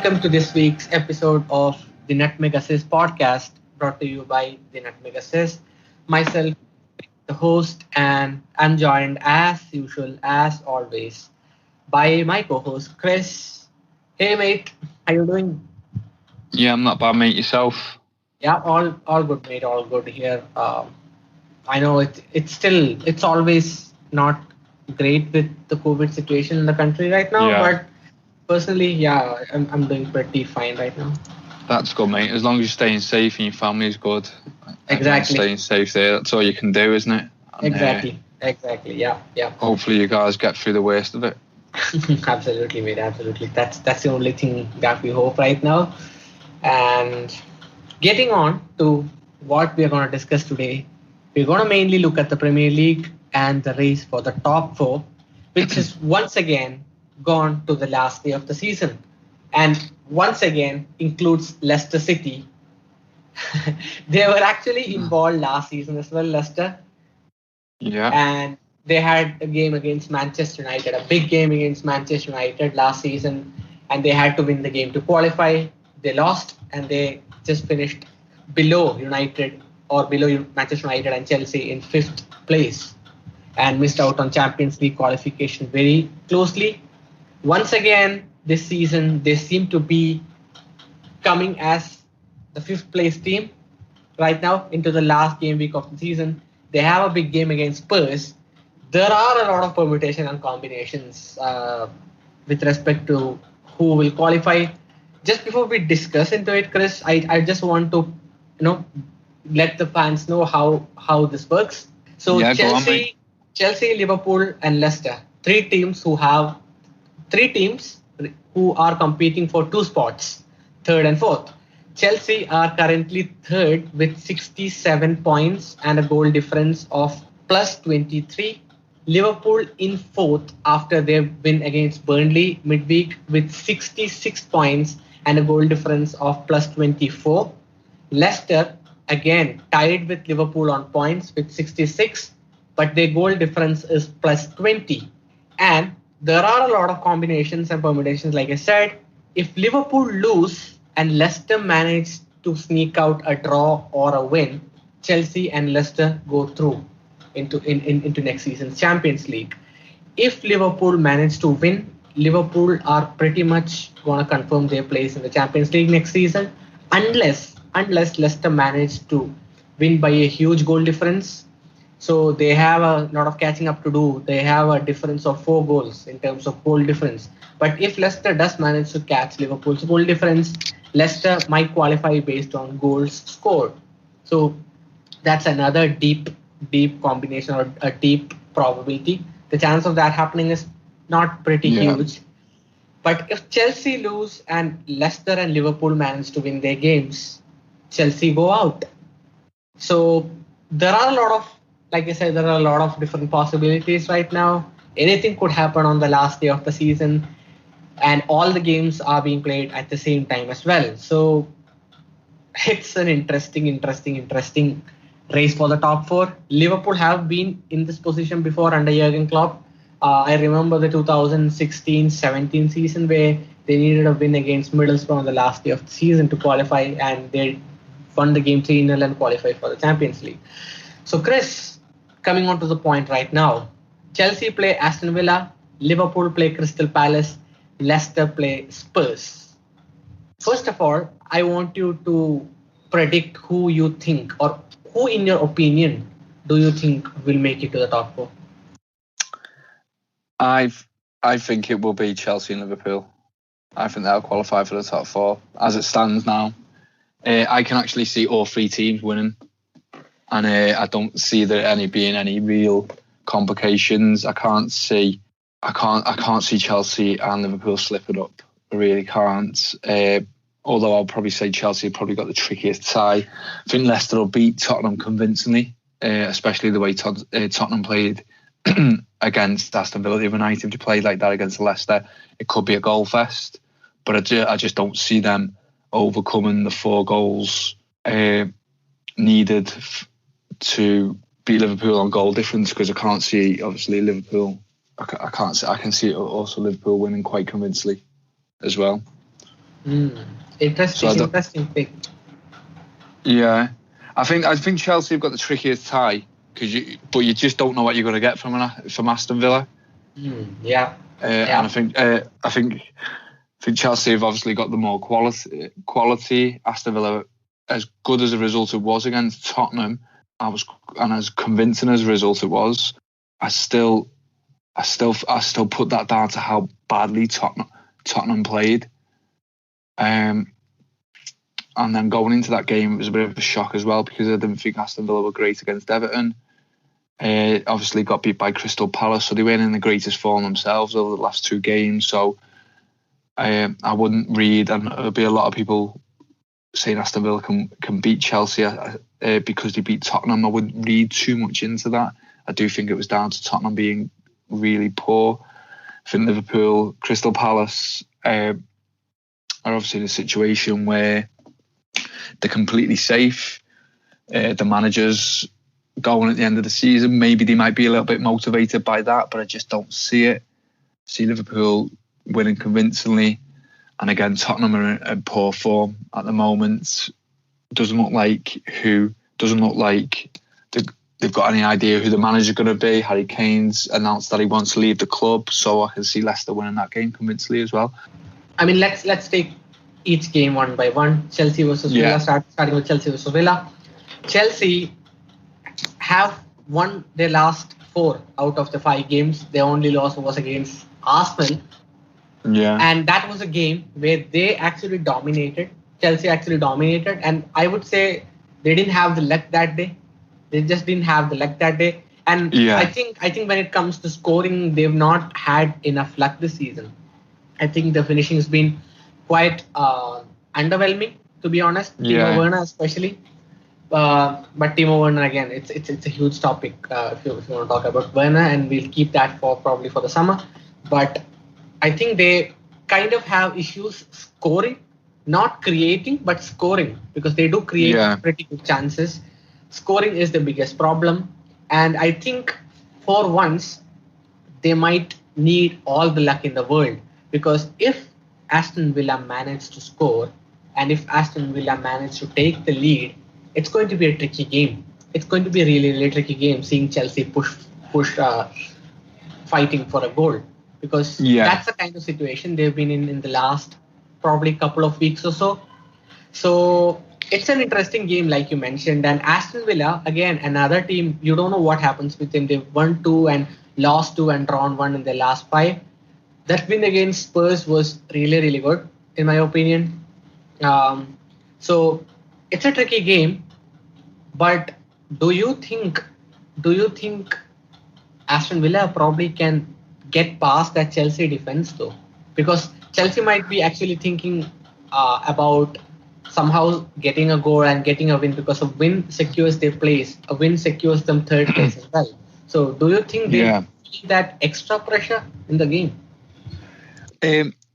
welcome to this week's episode of the Nutmeg Assist podcast, brought to you by the Nutmeg Assist. Myself, the host, and I'm joined as usual, as always, by my co-host Chris. Hey mate, how you doing? Yeah, I'm not bad, mate. Yourself? Yeah, all good, mate. All good here. I know it's always not great with the COVID situation in the country right now, Yeah. but personally, yeah, I'm doing pretty fine right now. That's good, mate. As long as you're staying safe and your family's good. Exactly. Staying safe there. That's all you can do, isn't it? And, Exactly. Yeah. hopefully you guys get through the worst of it. Absolutely, mate. Absolutely. That's the only thing that we hope right now. And getting on to what we are going to discuss today, we're going to mainly look at the Premier League and the race for the top four, which is once again gone to the last day of the season, and once again includes Leicester City. They were actually involved last season as well, Leicester. Yeah. And they had a game against Manchester United, a big game against Manchester United last season, and they had to win the game to qualify. They lost, and they just finished below United, or below Manchester United and Chelsea in 5th place, and missed out on Champions League qualification very closely. Once again, this season, they seem to be coming as the 5th place team right now into the last game week of the season. They have a big game against Spurs. There are a lot of permutation and combinations with respect to who will qualify. Just before we discuss into it, Chris, I just want to, let the fans know how this works. So Yeah, go on, mate. Chelsea, Liverpool, and Leicester, three teams who are competing for 2 spots, 3rd and 4th. Chelsea are currently 3rd with 67 points and a goal difference of plus 23. Liverpool in 4th after their win against Burnley midweek with 66 points and a goal difference of plus 24. Leicester again tied with Liverpool on points with 66, but their goal difference is plus 20. And there are a lot of combinations and permutations, like I said. If Liverpool lose and Leicester manage to sneak out a draw or a win, Chelsea and Leicester go through into next season's Champions League. If Liverpool manage to win, Liverpool are pretty much going to confirm their place in the Champions League next season, unless Leicester manage to win by a huge goal difference. So they have a lot of catching up to do. They have a difference of 4 goals in terms of goal difference. But if Leicester does manage to catch Liverpool's goal difference, Leicester might qualify based on goals scored. So that's another deep combination, or a deep probability. The chance of that happening is not pretty huge. But if Chelsea lose and Leicester and Liverpool manage to win their games, Chelsea go out. So there are a lot of, like I said, there are a lot of different possibilities right now. Anything could happen on the last day of the season, and all the games are being played at the same time as well. So it's an interesting race for the top 4. Liverpool have been in this position before under Jurgen Klopp. I remember the 2016-17 season where they needed a win against Middlesbrough on the last day of the season to qualify, and they won the game 3-0 and qualified for the Champions League. So Chris, coming on to the point right now, Chelsea play Aston Villa, Liverpool play Crystal Palace, Leicester play Spurs. First of all, I want you to predict who you think, or who in your opinion do you think will make it to the top 4? I think it will be Chelsea and Liverpool. I think they'll qualify for the top 4 as it stands now. I can actually see all 3 teams winning, and I don't see there being any real complications. I can't see Chelsea and Liverpool slipping up. I really can't. Although I'll probably say Chelsea probably got the trickiest tie. I think Leicester will beat Tottenham convincingly, especially the way Tottenham played against Aston Villa the other night. If they played like that against Leicester, it could be a goal fest. But I just don't see them overcoming the 4 goals needed to beat Liverpool on goal difference, because I can't see, obviously, Liverpool. I can see also Liverpool winning quite convincingly as well. Interesting pick. Yeah, I think Chelsea have got the trickiest tie but you just don't know what you're going to get from Aston Villa. Yeah. And I think Chelsea have obviously got the more quality. Aston Villa, as good as a result it was against Tottenham, and as convincing as a result it was, I still put that down to how badly Tottenham played. And then going into that game, it was a bit of a shock as well because I didn't think Aston Villa were great against Everton. Obviously got beat by Crystal Palace, so they weren't in the greatest form themselves over the last 2 games. So I wouldn't read, and there'll be a lot of people saying Aston Villa can beat Chelsea because they beat Tottenham. I wouldn't read too much into that. I do think it was down to Tottenham being really poor. I think Liverpool, Crystal Palace are obviously in a situation where they're completely safe. The manager's going at the end of the season. Maybe they might be a little bit motivated by that, but I just don't see it. See Liverpool winning convincingly, and again Tottenham are in poor form at the moment. Doesn't look like they've got any idea who the manager's going to be. Harry Kane's announced that he wants to leave the club, so I can see Leicester winning that game convincingly as well. I mean, let's take each game one by one. Chelsea versus Villa. Starting with Chelsea versus Villa. Chelsea have won their last 4 out of the 5 games. Their only loss was against Arsenal. Yeah. And that was a game where they actually dominated. Chelsea actually dominated. And I would say they didn't have the luck that day. They just didn't have the luck that day. And I think when it comes to scoring, they've not had enough luck this season. I think the finishing has been quite underwhelming, to be honest. Timo Werner especially. But Timo Werner, again, it's a huge topic if you want to talk about Werner, and we'll keep that probably for the summer. But I think they kind of have issues scoring, not creating, but scoring, because they do create pretty good chances. Scoring is the biggest problem. And I think for once, they might need all the luck in the world, because if Aston Villa managed to score, and if Aston Villa managed to take the lead, it's going to be a tricky game. It's going to be a really, really tricky game, seeing Chelsea push fighting for a goal, because that's the kind of situation they've been in the last probably couple of weeks or so. So it's an interesting game, like you mentioned. And Aston Villa, again, another team, you don't know what happens with them. They've won 2 and lost 2 and drawn 1 in their last 5. That win against Spurs was really, really good, in my opinion. So it's a tricky game. But do you think Aston Villa probably can get past that Chelsea defense, though? Because Chelsea might be actually thinking about somehow getting a goal and getting a win, because a win secures their place. A win secures them 3rd place as well. So do you think they feel that extra pressure in the game?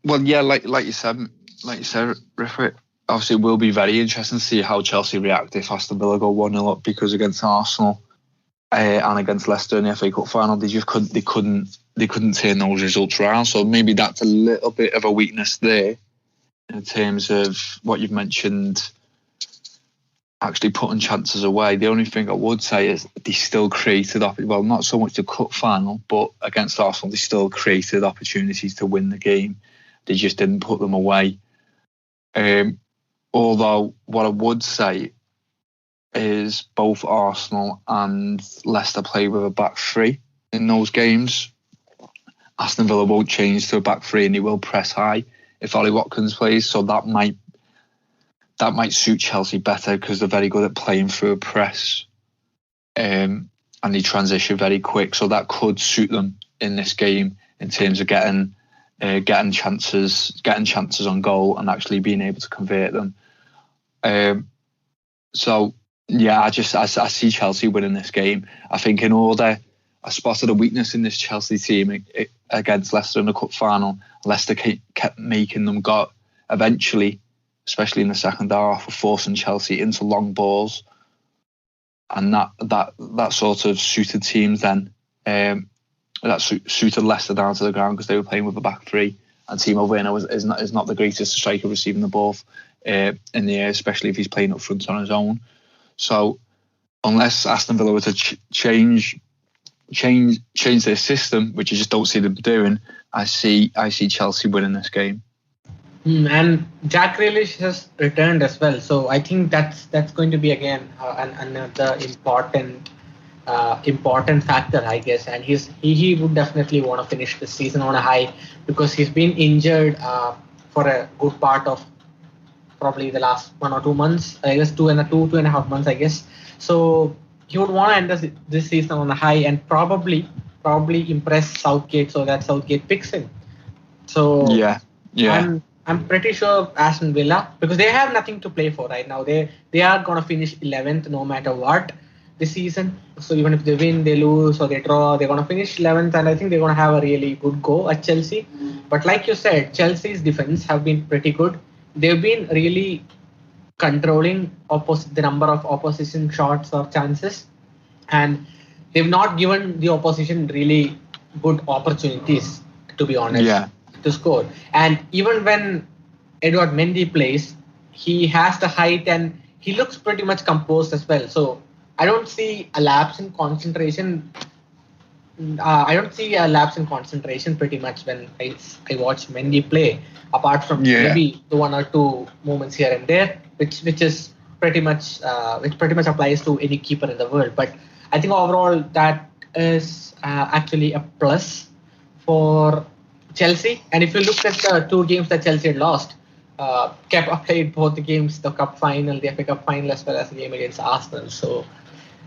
Well, yeah, like you said, Rithwik, obviously it will be very interesting to see how Chelsea react if Aston Villa go 1-0 up, because against Arsenal and against Leicester in the FA Cup final, they couldn't turn those results around. So maybe that's a little bit of a weakness there in terms of what you've mentioned, actually putting chances away. The only thing I would say is they still created, well, not so much the cup final, but against Arsenal, they still created opportunities to win the game. They just didn't put them away. Although what I would say is both Arsenal and Leicester play with a back 3 in those games. Aston Villa won't change to a back 3, and they will press high if Ollie Watkins plays. So that might suit Chelsea better, because they're very good at playing through a press, and they transition very quick. So that could suit them in this game in terms of getting chances on goal and actually being able to convert them. So yeah, I see Chelsea winning this game. I think I spotted a weakness in this Chelsea team against Leicester in the cup final. Leicester kept making them go eventually, especially in the second half, forcing Chelsea into long balls, and that sort of suited teams then. That suited Leicester down to the ground, because they were playing with a back 3, And Timo Werner is not the greatest striker receiving the ball in the air, especially if he's playing up front on his own. So unless Aston Villa were to change their system, which I just don't see them doing, I see Chelsea winning this game. And Jack Grealish has returned as well, so I think that's going to be again another important factor, I guess. And he would definitely want to finish the season on a high, because he's been injured for a good part of probably the last 1 or 2 months, I guess, two and a half months, I guess. So he would want to end this season on a high and probably impress Southgate so that Southgate picks him. So yeah. I'm pretty sure Aston Villa, because they have nothing to play for right now. They are going to finish 11th no matter what this season. So even if they win, they lose, or they draw, they're going to finish 11th, and I think they're going to have a really good go at Chelsea. But like you said, Chelsea's defense have been pretty good. They've been really controlling the number of opposition shots or chances, and they've not given the opposition really good opportunities, to be honest, to score. And even when Edouard Mendy plays, he has the height and he looks pretty much composed as well. So I don't see a lapse in concentration. Pretty much when I watch Mendy play, apart from maybe the 1 or 2 moments here and there, which pretty much applies to any keeper in the world. But I think overall that is actually a plus for Chelsea. And if you look at the 2 games that Chelsea had lost, Kepa played both the games, the cup final, the FA Cup final, as well as the game against Arsenal. So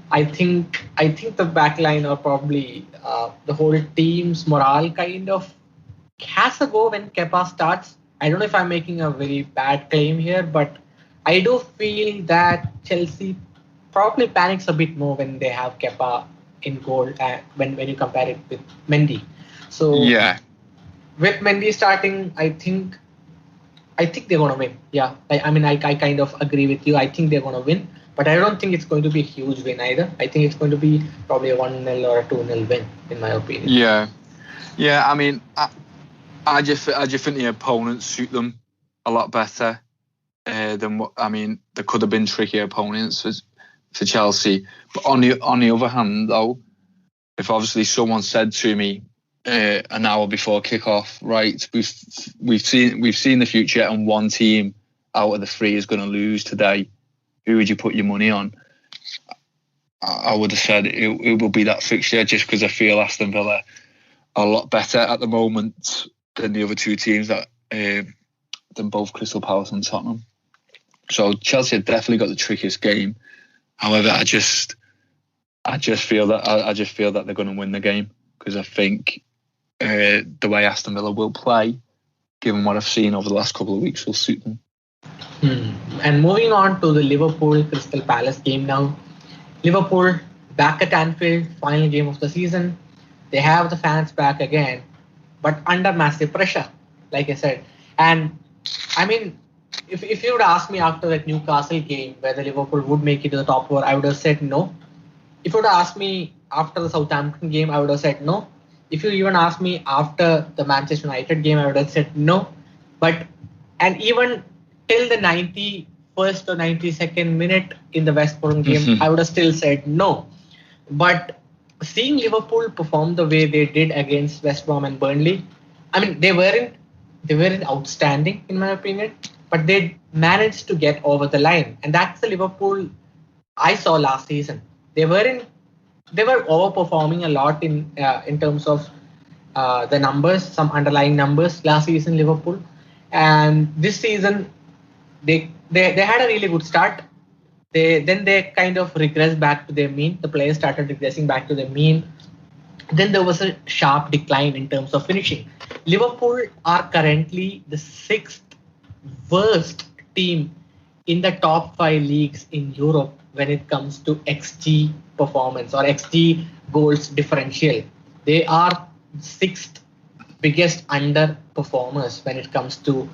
I think the back line, or probably the whole team's morale kind of has a go when Kepa starts. I don't know if I'm making a very bad claim here, but I do feel that Chelsea probably panics a bit more when they have Kepa in goal when you compare it with Mendy. So with Mendy starting, I think they're going to win. Yeah, I kind of agree with you. I think they're going to win, but I don't think it's going to be a huge win either. I think it's going to be probably a 1-0 or a 2-0 win, in my opinion. Yeah. I mean, I just think the opponents suit them a lot better than what. I mean, there could have been trickier opponents for Chelsea. But on the other hand, though, if obviously someone said to me an hour before kickoff, right, we've seen the future, and one team out of the 3 is going to lose today, who would you put your money on? I would have said it will be that fixture, just because I feel Aston Villa are a lot better at the moment than the other 2 teams than both Crystal Palace and Tottenham. So Chelsea have definitely got the trickiest game. However, I just feel that they're going to win the game, because I think the way Aston Villa will play, given what I've seen over the last couple of weeks, will suit them. And moving on to the Liverpool Crystal Palace game now. Liverpool back at Anfield, final game of the season. They have the fans back again, but under massive pressure, like I said. And I mean, if you would ask me after that Newcastle game whether Liverpool would make it to the top 4, I would have said no. If you would ask me after the Southampton game, I would have said no. If you even ask me after the Manchester United game, I would have said no. And even till the 91st or 92nd minute in the West Brom game, I would have still said no. But seeing Liverpool perform the way they did against West Brom and Burnley, I mean, they weren't outstanding in my opinion, but they managed to get over the line. And that's the Liverpool I saw last season. They were overperforming a lot in terms of the numbers, some underlying numbers last season, Liverpool. And this season, they had a really good start. They kind of regressed back to their mean. The players started regressing back to their mean. Then there was a sharp decline in terms of finishing. Liverpool are currently the 6th worst team in the top 5 leagues in Europe when it comes to XG performance or XG goals differential. They are 6th biggest underperformers when it comes to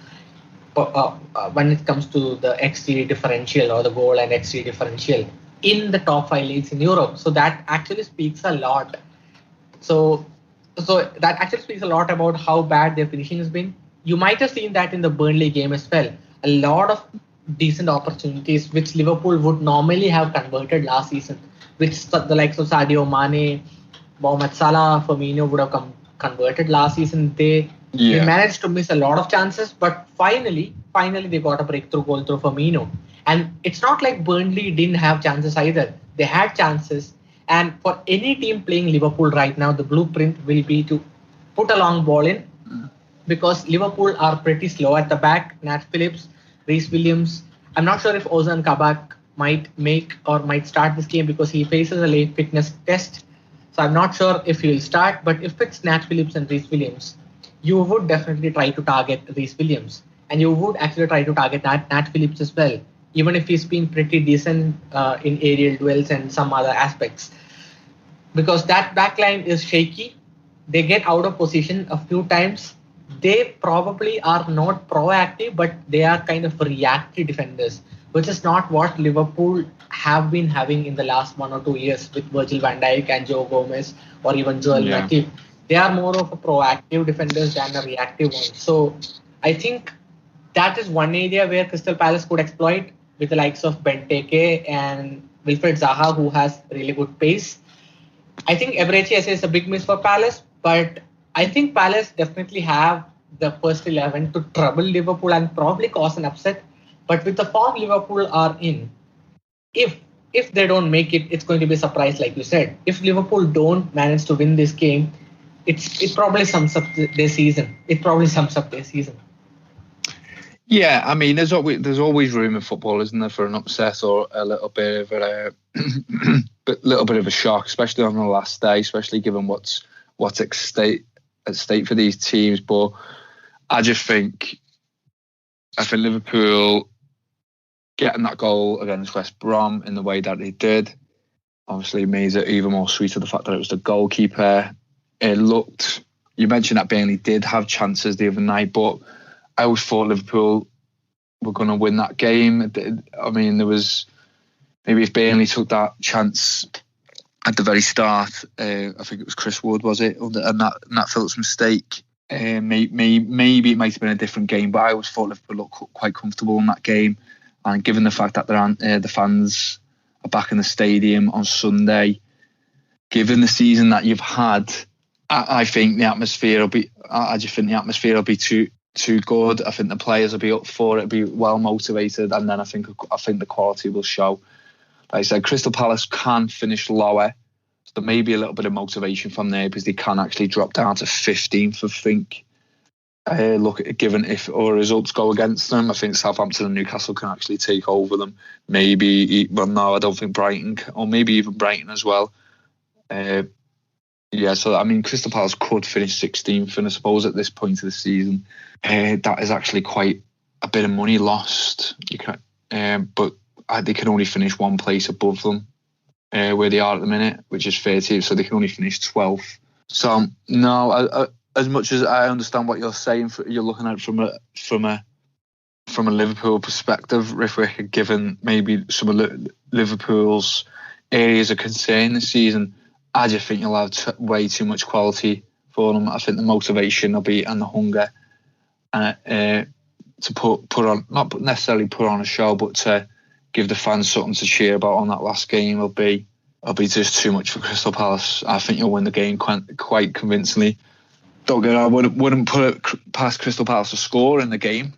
the XG differential or the goal and XG differential in the top 5 leagues in Europe. So that actually speaks a lot. So that actually speaks a lot about how bad their finishing has been. you might have seen that in the Burnley game as well. A lot of decent opportunities which Liverpool would normally have converted last season, which the likes of Sadio Mane, Mohamed Salah, Firmino would have converted last season. They managed to miss a lot of chances, but finally they got a breakthrough goal through Firmino. And it's not like Burnley didn't have chances either. They had chances. And for any team playing Liverpool right now, the blueprint will be to put a long ball in, because Liverpool are pretty slow at the back. Nat Phillips, Reece Williams. I'm not sure if Ozan Kabak might start this game because he faces a late fitness test. So I'm not sure if he'll start. But if it's Nat Phillips and Reece Williams, you would definitely try to target Reece Williams. And you would actually try to target Nat Phillips as well, even if he's been pretty decent in aerial duels and some other aspects. Because that backline is shaky. They get out of position a few times. They probably are not proactive, but they are kind of reactive defenders, which is not what Liverpool have been having in the last 1 or 2 years with Virgil van Dijk and Joe Gomez or even Joel Matip. They are more of a proactive defenders than a reactive one. So I think that is one area where Crystal Palace could exploit with the likes of Benteke and Wilfred Zaha, who has really good pace. I think Eberechi is a big miss for Palace, but I think Palace definitely have the first 11 to trouble Liverpool and probably cause an upset. But with the form Liverpool are in, if they don't make it, it's going to be a surprise, like you said. If Liverpool don't manage to win this game, it probably sums up their season. Yeah, I mean, there's always room in football, isn't there, for an upset or a little bit of a shock, especially on the last day, especially given what's at stake for these teams. But I think Liverpool getting that goal against West Brom in the way that they did obviously made it even more sweeter, the fact that it was the goalkeeper. You mentioned that Burnley did have chances the other night, but I always thought Liverpool were going to win that game. I mean, there was maybe if Burnley took that chance at the very start, I think it was Chris Wood, was it? And that Phillips mistake. Maybe it might have been a different game, but I always thought Liverpool looked quite comfortable in that game. And given the fact that the fans are back in the stadium on Sunday, given the season that you've had, I think the atmosphere will be. I just think the atmosphere will be too good. I think the players will be up for it, be well motivated, and then I think the quality will show. Like I said, Crystal Palace can finish lower, so there may be a little bit of motivation from there because they can actually drop down to 15th. I think. Given if results go against them, I think Southampton and Newcastle can actually take over them. Maybe, well, no, I don't think Brighton, or maybe even Brighton as well. So I mean, Crystal Palace could finish 16th, and I suppose at this point of the season, that is actually quite a bit of money lost. But they can only finish one place above them, where they are at the minute, which is 30th, so they can only finish 12th. So no, as much as I understand what you're saying, you're looking at it from a Liverpool perspective, Rithwik, given maybe some of Liverpool's areas of concern this season. I just think you'll have way too much quality for them. I think the motivation will be, and the hunger to put on, not necessarily put on a show, but to give the fans something to cheer about on that last game will be just too much for Crystal Palace. I think you'll win the game quite convincingly. Don't get, I wouldn't put it past Crystal Palace to score in the game,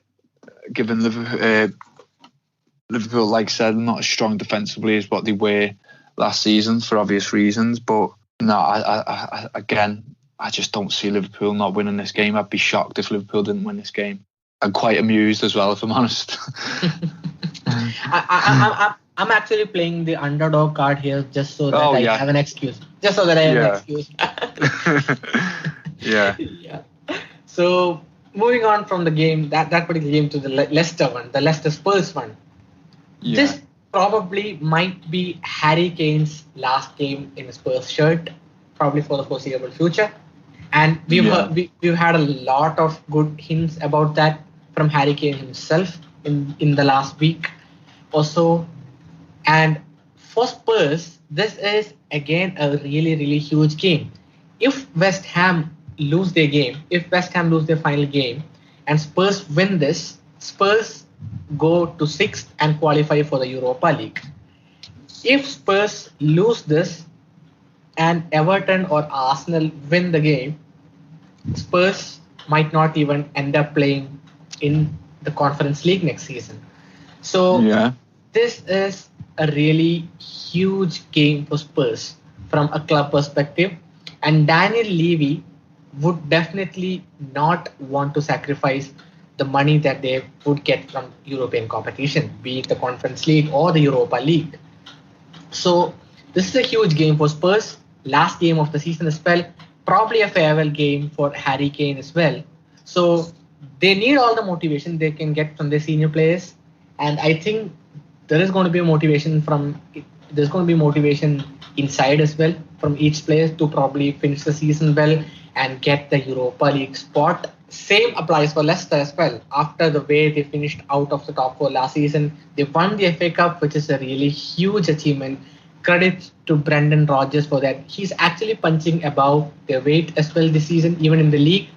given Liverpool, like I said, not as strong defensively as what they were last season for obvious reasons. But no, I just don't see Liverpool not winning this game. I'd be shocked if Liverpool didn't win this game. I'm quite amused as well, if I'm honest. I'm actually playing the underdog card here just so that I have an excuse. Just so that I have an excuse. Yeah. So moving on from the game, that particular game, to the Leicester one, the Leicester Spurs one. Yeah. This probably might be Harry Kane's last game in a Spurs shirt, probably for the foreseeable future. And we've had a lot of good hints about that from Harry Kane himself in the last week or so. And for Spurs, this is again a really, really huge game. If West Ham lose their final game, and Spurs win this, Spurs go to 6th and qualify for the Europa League. If Spurs lose this and Everton or Arsenal win the game, Spurs might not even end up playing in the Conference League next season. So this is a really huge game for Spurs from a club perspective, and Daniel Levy would definitely not want to sacrifice the money that they would get from European competition, be it the Conference League or the Europa League. So this is a huge game for Spurs. Last game of the season as well. Probably a farewell game for Harry Kane as well. So they need all the motivation they can get from their senior players. And I think there is going to be a motivation inside as well from each player to probably finish the season well and get the Europa League spot. Same applies for Leicester as well. After the way they finished out of the top 4 last season, they won the FA Cup, which is a really huge achievement. Credit to Brendan Rodgers for that. He's actually punching above their weight as well this season, even in the league.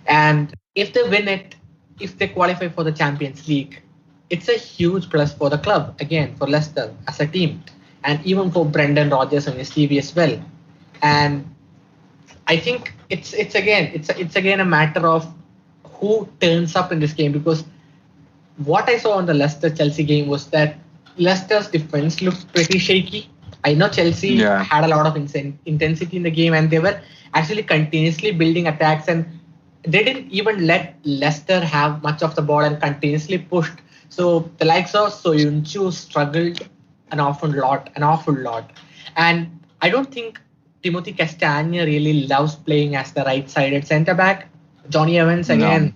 And if they win it, if they qualify for the Champions League, it's a huge plus for the club, again, for Leicester as a team. And even for Brendan Rodgers and his TV as well. And I think it's again a matter of who turns up in this game, because what I saw on the Leicester-Chelsea game was that Leicester's defense looked pretty shaky. I know Chelsea had a lot of intensity in the game, and they were actually continuously building attacks, and they didn't even let Leicester have much of the ball and continuously pushed. So the likes of Soyuncu struggled an awful lot. And I don't think Timothy Castagne really loves playing as the right-sided centre-back. Johnny Evans again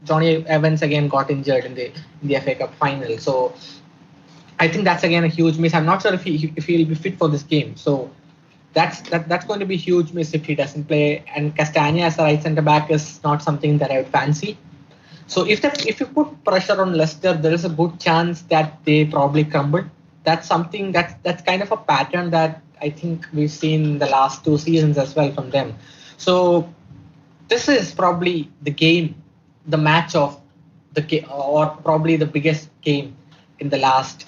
got injured in the FA Cup final. So I think that's again a huge miss. I'm not sure if he'll be fit for this game. So that's going to be a huge miss if he doesn't play. And Castagne as a right centre-back is not something that I would fancy. So if you put pressure on Leicester, there is a good chance that they probably crumble. That's something that's kind of a pattern that I think we've seen the last 2 seasons as well from them. So this is probably the match of the game, or probably the biggest game in the last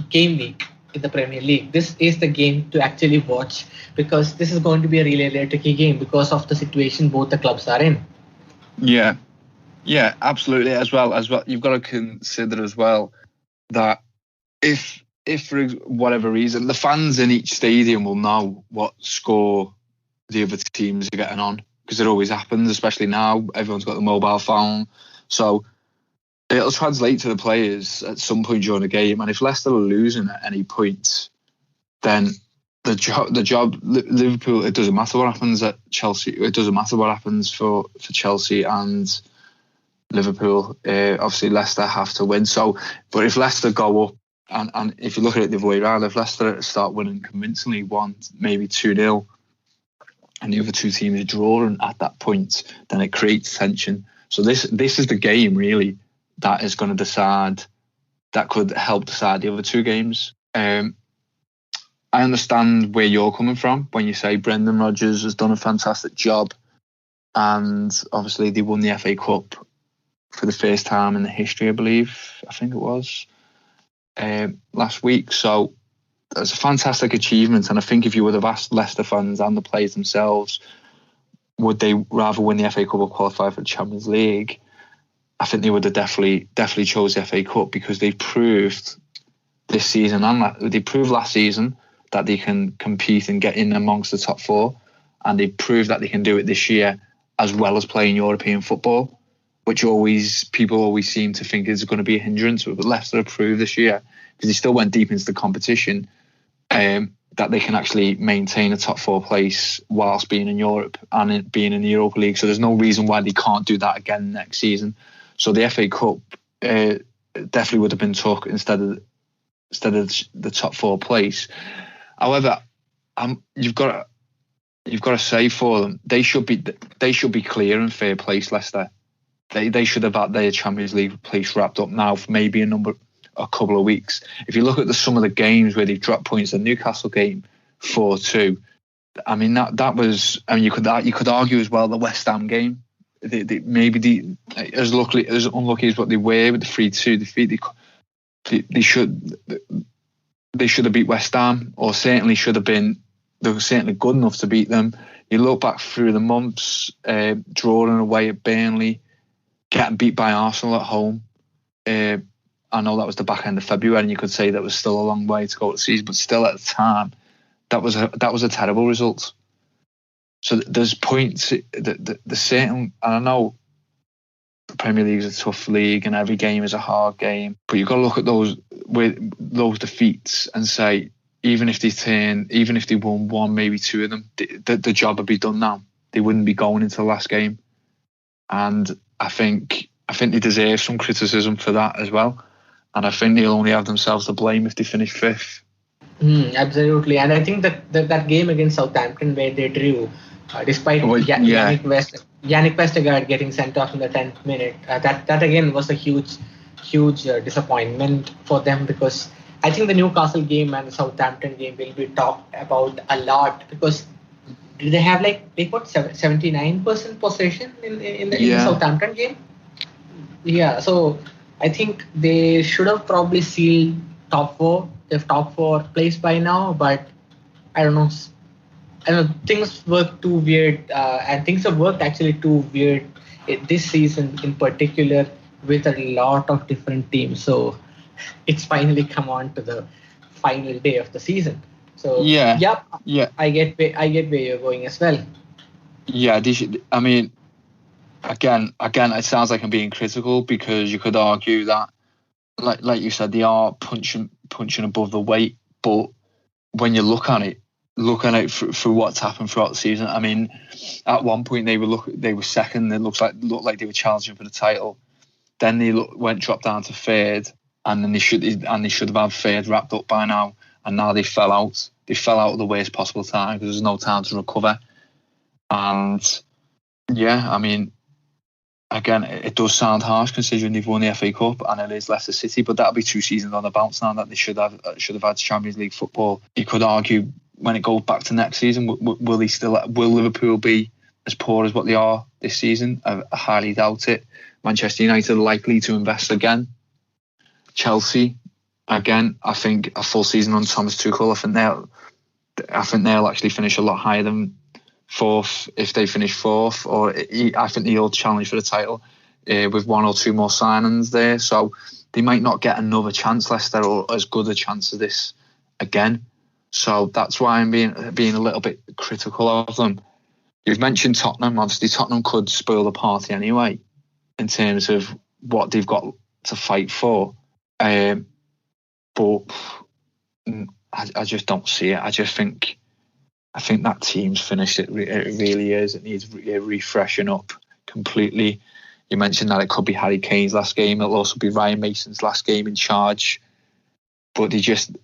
game week in the Premier League. This is the game to actually watch, because this is going to be a really tricky game because of the situation both the clubs are in. Yeah, absolutely. As well, you've got to consider as well that if for whatever reason the fans in each stadium will know what score the other teams are getting on, because it always happens, especially now everyone's got the mobile phone, so it'll translate to the players at some point during the game. And if Leicester are losing at any point, then the job Liverpool, it doesn't matter what happens at Chelsea, it doesn't matter what happens for Chelsea and Liverpool. Obviously Leicester have to win. So, but if Leicester go up, and if you look at it the other way around, if Leicester start winning convincingly 1, maybe 2-0, and the other 2 teams are drawing at that point, then it creates tension. So this is the game really that is going to decide, that could help decide the other 2 games. I understand where you're coming from when you say Brendan Rodgers has done a fantastic job, and obviously they won the FA Cup for the first time in the history, I think it was last week. So it's a fantastic achievement, and I think if you would have asked Leicester fans and the players themselves, would they rather win the FA Cup or qualify for the Champions League, I think they would have definitely chose the FA Cup, because they've proved this season, and they proved last season, that they can compete and get in amongst the top 4, and they proved that they can do it this year as well as playing European football, which people always seem to think is going to be a hindrance. But Leicester have proved this year, because they still went deep into the competition, that they can actually maintain a top 4 place whilst being in Europe and being in the Europa League. So there's no reason why they can't do that again next season. So the FA Cup definitely would have been took instead of the top 4 place. However, you've got to say for them, they should be clear and fair place. Leicester, they should have had their Champions League place wrapped up now for maybe a couple of weeks. If you look at some of the games where they've dropped points, the Newcastle game 4-2. I mean that was. I mean you could argue as well the West Ham game maybe as unlucky as what they were with the 3-2 defeat, they should have beat West Ham, or certainly should have been. They were certainly good enough to beat them. You look back through the months, drawing away at Burnley, getting beat by Arsenal at home. I know that was the back end of February, and you could say that was still a long way to go to the season, but still at the time, that was a terrible result. So there's points that the certain, and I know the Premier League is a tough league and every game is a hard game, but you've got to look at those defeats and say, even if they won one, maybe two of them, the job would be done now. They wouldn't be going into the last game, and I think they deserve some criticism for that as well. And I think they'll only have themselves to blame if they finish fifth. Absolutely, and I think that game against Southampton where they drew, despite Yannick Vestergaard getting sent off in the 10th minute, that again was a huge disappointment for them, because I think the Newcastle game and the Southampton game will be talked about a lot, because they have they put 79% possession in the Southampton game. Yeah, so I think they should have probably sealed top four. They've top four place by now, but I don't know. Things work too weird, and things have worked actually too weird this season in particular with a lot of different teams. So it's finally come on to the final day of the season. So I get where you're going as well. Yeah, I mean, again, it sounds like I'm being critical, because you could argue that, like you said, they are punching above the weight. But when you look at it through what's happened throughout the season, I mean, at one point they were second. It looked like they were challenging for the title. Then they dropped down to third, and then they should have had third wrapped up by now. And now they fell out. They fell out at the worst possible time, because there's no time to recover. And yeah, I mean, again, it does sound harsh considering they've won the FA Cup and it is Leicester City, but that'll be 2 seasons on the bounce now that they should have had Champions League football. You could argue, when it goes back to next season, will Liverpool be as poor as what they are this season? I highly doubt it. Manchester United are likely to invest again. Chelsea, again, I think a full season on Thomas Tuchel, I think they'll actually finish a lot higher than fourth if they finish fourth, or I think they'll challenge for the title with 1 or 2 more signings there. So they might not get another chance, Leicester, or as good a chance as this again. So that's why I'm being a little bit critical of them. You've mentioned Tottenham. Obviously, Tottenham could spoil the party anyway in terms of what they've got to fight for. But I just don't see it. I think that team's finished. It really is. It needs refreshing up completely. You mentioned that it could be Harry Kane's last game. It'll also be Ryan Mason's last game in charge. But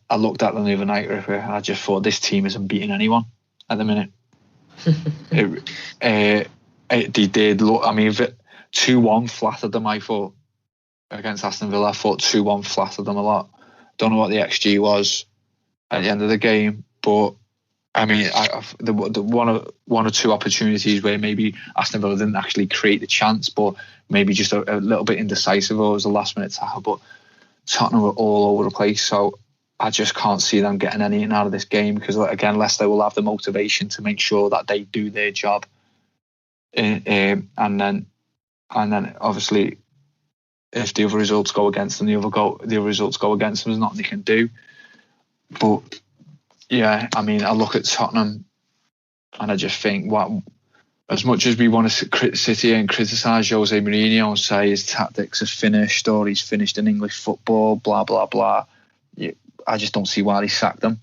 I looked at them the other night, and I just thought this team isn't beating anyone at the minute. They did look. I mean, 2-1 flattered them, I thought, against Aston Villa. I thought 2-1 flattered them a lot. Don't know what the XG was at the end of the game, but I mean, the one or two opportunities where maybe Aston Villa didn't actually create the chance, but maybe just a little bit indecisive, or it was a last minute tackle. But Tottenham were all over the place, so I just can't see them getting anything out of this game, because again, Leicester will have the motivation to make sure that they do their job, and then obviously, if the other results go against them, the other results go against them. There's nothing they can do. But yeah, I mean, I look at Tottenham and I just think, as much as we want to sit here and criticise Jose Mourinho and say his tactics are finished, or he's finished in English football, blah, blah, blah, I just don't see why they sacked him.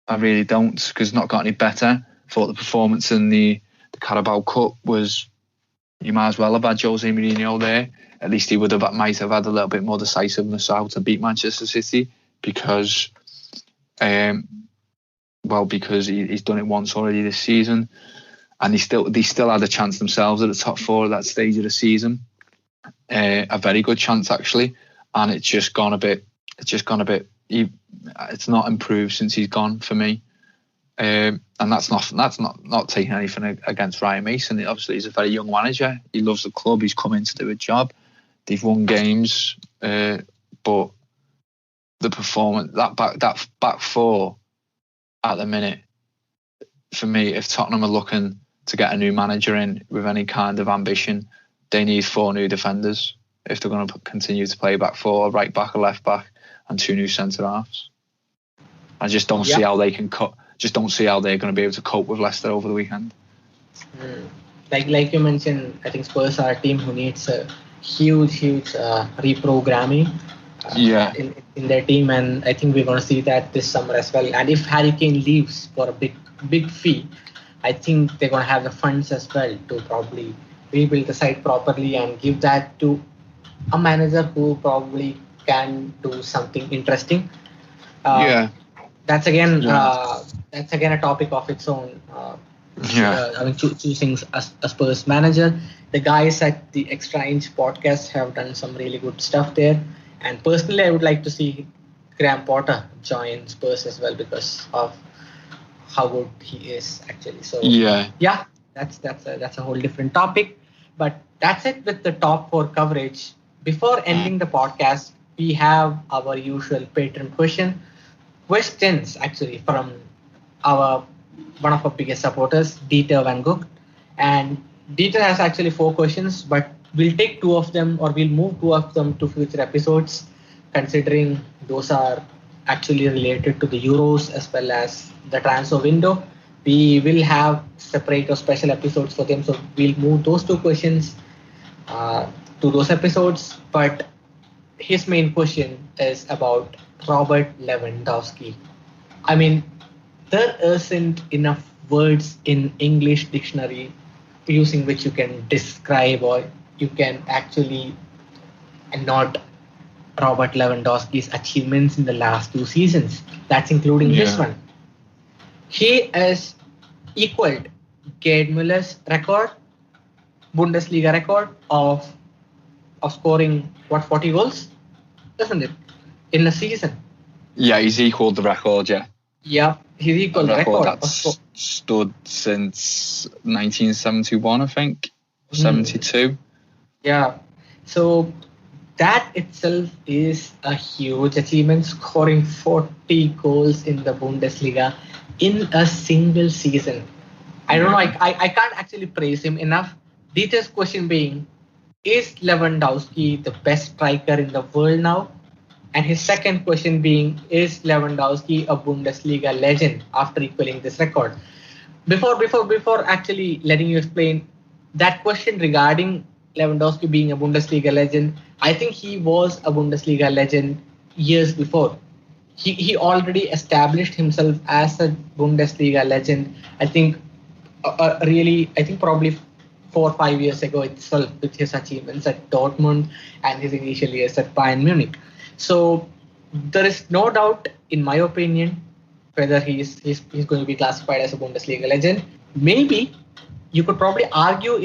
I really don't, because it's not got any better. I thought the performance in the Carabao Cup was, you might as well have had Jose Mourinho there. At least he might have had a little bit more decisiveness out to beat Manchester City, because he's done it once already this season, and they still had a chance themselves at the top 4 at that stage of the season, a very good chance actually, and it's just gone a bit. It's not improved since he's gone for me. And that's not taking anything against Ryan Mason. Obviously, he's a very young manager. He loves the club. He's come in to do a job. They've won games, but the performance that back four at the minute, for me, if Tottenham are looking to get a new manager in with any kind of ambition, they need 4 new defenders if they're going to continue to play back four, a right back, a left back, and 2 new centre halves. I just don't see how they can cut. Just don't see how they're going to be able to cope with Leicester over the weekend. Like you mentioned, I think Spurs are a team who needs a huge reprogramming in their team, and I think we're going to see that this summer as well. And if Harry Kane leaves for a big fee, I think they're going to have the funds as well to probably rebuild the side properly and give that to a manager who probably can do something interesting. That's again a topic of its own. Choosing a Spurs manager. The guys at the Extra Inch podcast have done some really good stuff there. And personally, I would like to see Graham Potter join Spurs as well because of how good he is actually. So that's a whole different topic. But that's it with the top 4 coverage. Before ending the podcast, we have our usual patron questions actually from one of our biggest supporters, Dieter Van Gogh. And Dieter has actually 4 questions, but we'll take 2 of them, or we'll move 2 of them to future episodes, considering those are actually related to the Euros as well as the transfer window. We will have separate or special episodes for them, so we'll move those 2 questions to those episodes. But his main question is about Robert Lewandowski. I mean, there isn't enough words in English dictionary using which you can describe or you can actually note Robert Lewandowski's achievements in the last 2 seasons. That's including this one. He has equaled Gerd Müller's record, Bundesliga record of scoring 40 goals, isn't it, in a season? Yeah, he's equaled the record. Yeah, he's equaled the record. That's stood since 1971, I think, 72. Yeah, so that itself is a huge achievement, scoring 40 goals in the Bundesliga in a single season. I don't know, I can't actually praise him enough. Dieter's question being, is Lewandowski the best striker in the world now? And his second question being, is Lewandowski a Bundesliga legend after equaling this record? Before actually letting you explain that question regarding Lewandowski being a Bundesliga legend, I think he was a Bundesliga legend years before. He already established himself as a Bundesliga legend. I think probably 4 or 5 years ago itself, with his achievements at Dortmund and his initial years at Bayern Munich. So there is no doubt, in my opinion, whether he's going to be classified as a Bundesliga legend. Maybe you could probably argue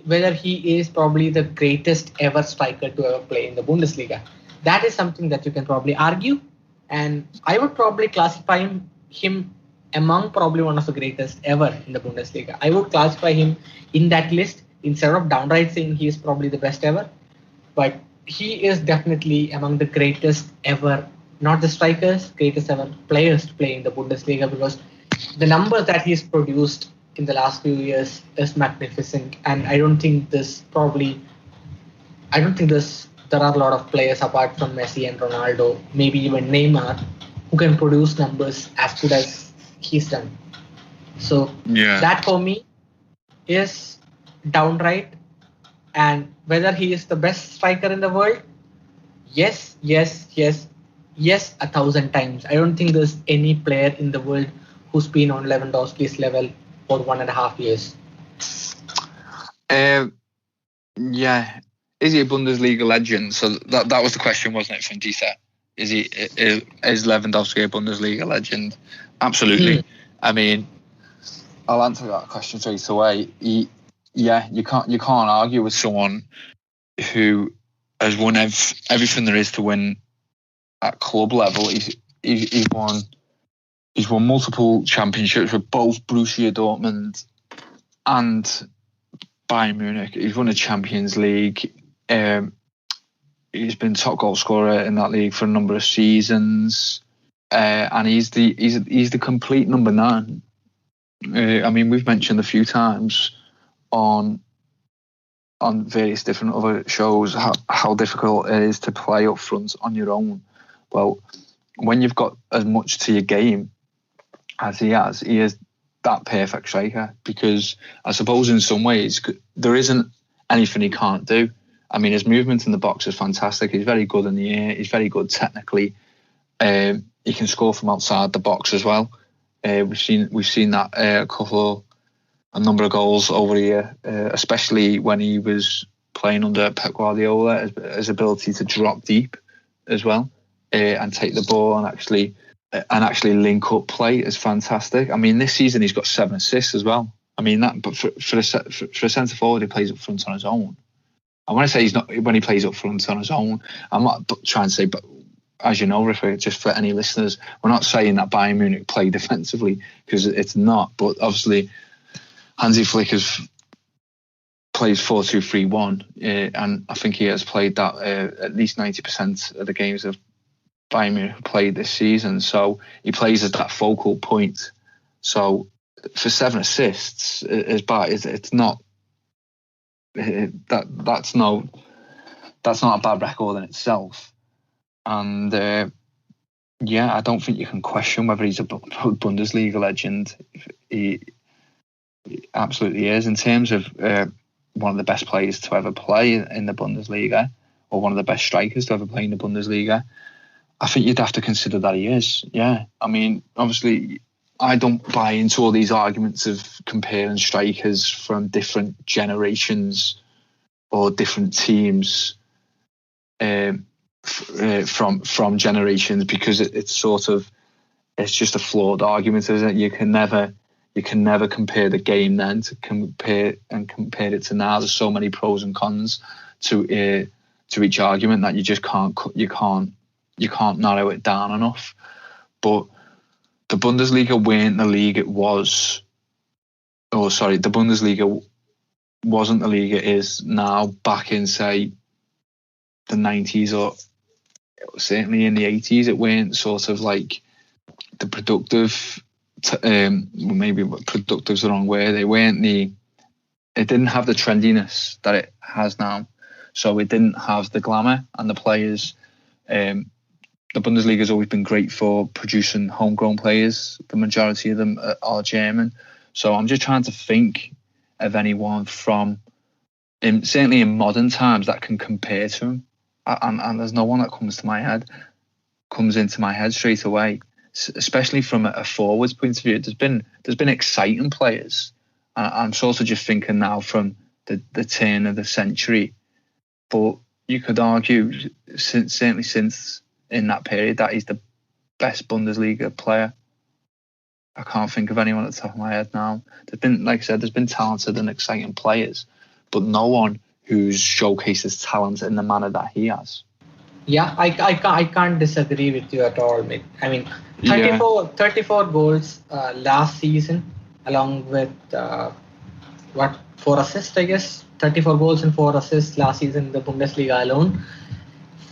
whether he is probably the greatest ever striker to ever play in the Bundesliga. That is something that you can probably argue, and I would probably classify him among probably one of the greatest ever in the Bundesliga. I would classify him in that list instead of downright saying he is probably the best ever. But he is definitely among the greatest ever, not the strikers, greatest ever players to play in the Bundesliga, because the numbers that he's produced in the last few years is magnificent. And I don't think there are a lot of players apart from Messi and Ronaldo, maybe even Neymar, who can produce numbers as good as he's done. So that for me is downright. And whether he is the best striker in the world, yes, 1,000 times. I don't think there's any player in the world who's been on Lewandowski's level for 1.5 years. Is he a Bundesliga legend? So that was the question, wasn't it, from Dieter? Is Lewandowski a Bundesliga legend? Absolutely. I mean, I'll answer that question straight away. You can't argue with someone who has won everything there is to win at club level. He's won He's won multiple championships with both Borussia Dortmund and Bayern Munich. He's won the Champions League. He's been top goal scorer in that league for a number of seasons, and he's the complete number 9. I mean, we've mentioned a few times on various different other shows how difficult it is to play up front on your own. Well, when you've got as much to your game as he is that perfect striker, because I suppose in some ways there isn't anything he can't do. I mean, his movement in the box is fantastic. He's very good in the air. He's very good technically. He can score from outside the box as well. We've seen that a number of goals over the year, especially when he was playing under Pep Guardiola. His ability to drop deep as well and take the ball and actually link up play is fantastic. I mean, this season he's got 7 assists as well. I mean that, but for a centre forward who plays up front on his own. I want to say he's not when he plays up front on his own. I'm not trying to say, but as you know, Rithwik, just for any listeners, we're not saying that Bayern Munich play defensively, because it's not. But obviously, Hansi Flick plays 4-2-3-1, and I think he has played that at least 90% of the games of Bayern Munich played this season. So he plays as that focal point. So for 7 assists, it's not. That's not a bad record in itself, and I don't think you can question whether he's a Bundesliga legend. He absolutely is. In terms of one of the best players to ever play in the Bundesliga, or one of the best strikers to ever play in the Bundesliga, I think you'd have to consider that he is. Yeah, I mean, obviously, I don't buy into all these arguments of comparing strikers from different generations or different teams from generations, because it's just a flawed argument, isn't it? You can never compare the game then to compare it to now. There's so many pros and cons to each argument that you just can't narrow it down enough. But the Bundesliga weren't the league it was. Oh, sorry, the Bundesliga wasn't the league it is now back in, say, the 90s, or certainly in the 80s. It weren't sort of like the productive, maybe productive's the wrong word. It didn't have the trendiness that it has now. So it didn't have the glamour and the players. The Bundesliga has always been great for producing homegrown players. The majority of them are German. So I'm just trying to think of anyone certainly in modern times, that can compare to him. And there's no one that comes into my head straight away, especially from a forwards point of view. There's been exciting players. I'm sort of just thinking now from the turn of the century. But you could argue, certainly since in that period, that he's the best Bundesliga player. I can't think of anyone at the top of my head now. There's been, like I said, there's been talented and exciting players, but no one who's showcased his talent in the manner that he has. Yeah, I can't disagree with you at all, mate. I mean, 34 goals last season, along with 4 assists, I guess. 34 goals and 4 assists last season in the Bundesliga alone.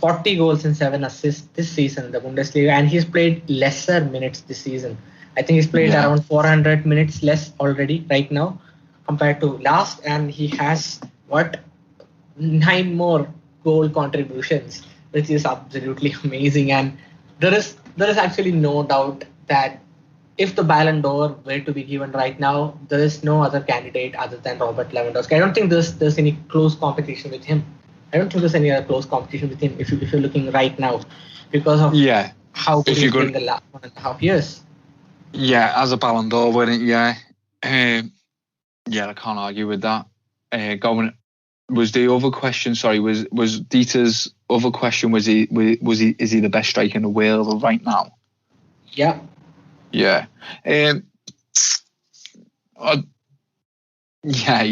40 goals and 7 assists this season in the Bundesliga, and he's played lesser minutes this season. I think he's played around 400 minutes less already right now compared to last, and he has 9 more goal contributions, which is absolutely amazing. And there is actually no doubt that if the Ballon d'Or were to be given right now, there is no other candidate other than Robert Lewandowski. I don't think there's any close competition with him. I don't think there's any other close competition with him if you're looking right now, because of how good he's been in the last 1.5 years. Yeah, as a Ballon d'Or winner, I can't argue with that. Was the other question? Sorry, was Dieter's other question? Is he the best striker in the world right now? Yeah. Yeah. He's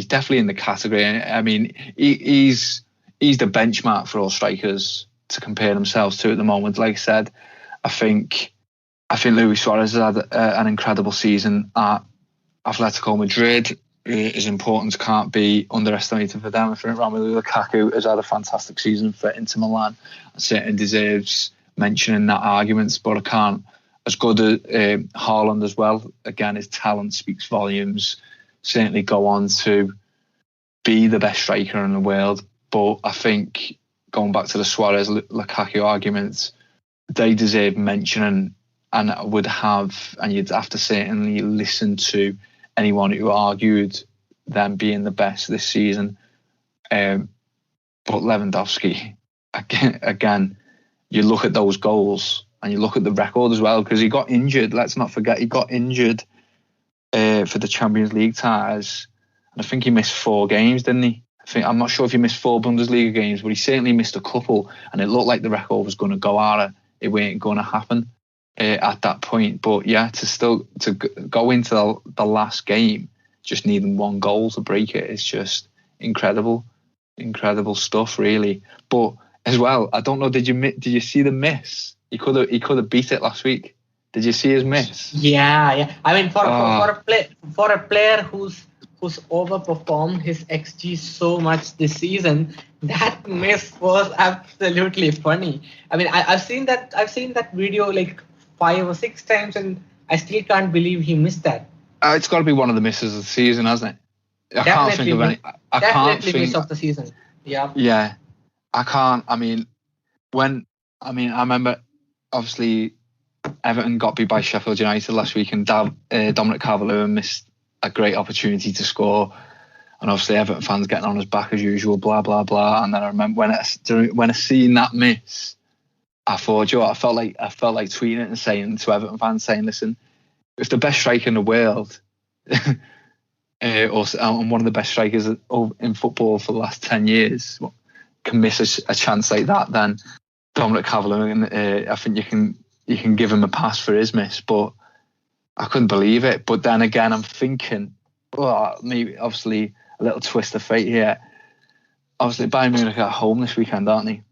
definitely in the category. I mean, he's the benchmark for all strikers to compare themselves to at the moment. Like I said, I think I think Luis Suarez has had an incredible season at Atletico Madrid. His importance can't be underestimated for them. I think Romelu Lukaku has had a fantastic season for Inter Milan and certainly deserves mention in that argument, but I can't. As good as Haaland as well. Again, his talent speaks volumes. Certainly go on to be the best striker in the world. But I think going back to the Suarez Lukaku arguments, they deserve mention, and you'd have to certainly listen to anyone who argued them being the best this season. But Lewandowski, again, you look at those goals and you look at the record as well, because he got injured. Let's not forget, he got injured for the Champions League ties. And I think he missed 4 games, didn't he? I'm not sure if he missed 4 Bundesliga games, but he certainly missed a couple. And it looked like the record was going to go out. It weren't going to happen at that point. But yeah, to go into the last game just needing 1 goal to break it is just incredible stuff, really. But as well, I don't know, did you see the miss? He could have beat it last week. Did you see his miss? Yeah. I mean, for a player who's overperformed his XG so much this season, that miss was absolutely funny. I mean, I've seen that video like 5 or 6 times, and I still can't believe he missed that. It's got to be one of the misses of the season, hasn't it? I can't think of any. I can't think miss of the season. Yeah. Yeah, I can't. I mean, I remember obviously Everton got beat by Sheffield United last week, and Dominic Calvert-Lewin missed a great opportunity to score, and obviously Everton fans getting on his back as usual, blah blah blah. And then I remember when I seen that miss, I thought, I felt like tweeting it and saying to Everton fans, saying, listen, if the best striker in the world, and one of the best strikers in football for the last 10 years, can miss a chance like that, then Dominic Calvert-Lewin, I think you can give him a pass for his miss. But I couldn't believe it. But then again, I'm thinking, maybe obviously a little twist of fate here. Obviously, Bayern Munich are at home this weekend, aren't they?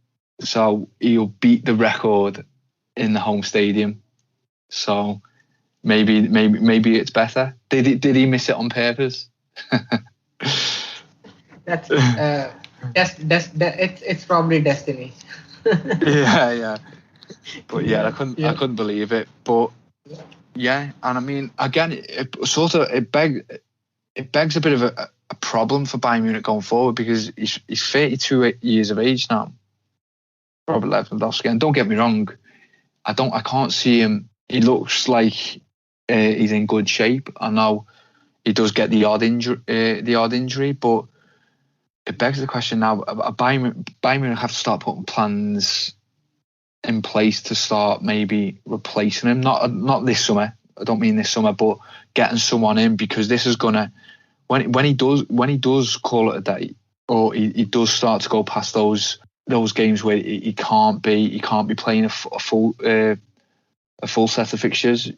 So he'll beat the record in the home stadium. So maybe it's better. Did he miss it on purpose? It's probably destiny. yeah. But yeah, I couldn't believe it. But yeah, and I mean, again, it begs a bit of a problem for Bayern Munich going forward, because he's 32 years of age now, Robert Lewandowski. And don't get me wrong, I can't see him. He looks like he's in good shape. I know he does get the odd injury, but it begs the question now: Bayern Munich have to start putting plans in place to start maybe replacing him. Not this summer. I don't mean this summer, but getting someone in, because this is gonna, when he does call it a day, or he does start to go past those games where he can't be playing a full set of fixtures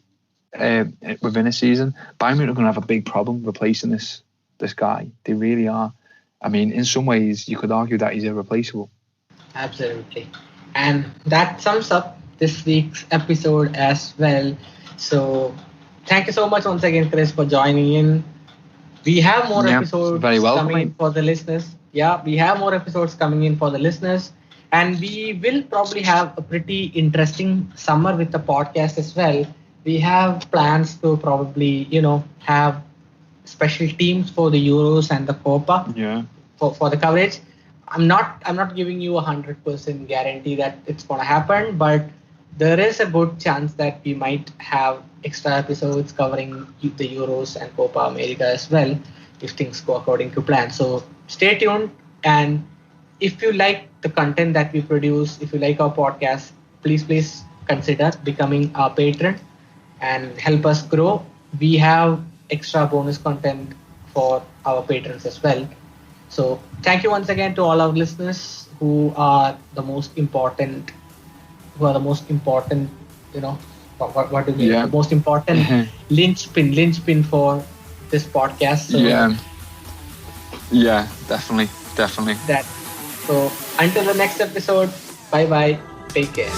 within a season. Bayern Munich are going to have a big problem replacing this guy. They really are. I mean, in some ways, you could argue that he's irreplaceable. Absolutely. And that sums up this week's episode as well. So thank you so much once again, Chris, for joining in. We have more episodes coming in for the listeners. Yeah, we have more episodes coming in for the listeners. And we will probably have a pretty interesting summer with the podcast as well. We have plans to probably, have special teams for the Euros and the Copa. Yeah. For the coverage. I'm not giving you 100% guarantee that it's going to happen, but there is a good chance that we might have extra episodes covering the Euros and Copa America as well, if things go according to plan. So stay tuned, and if you like the content that we produce, if you like our podcast, please consider becoming our patron and help us grow. We have extra bonus content for our patrons as well. So thank you once again to all our listeners who are the most important, what do you mean? The most important linchpin for this podcast. So yeah, definitely. So until the next episode, bye, take care.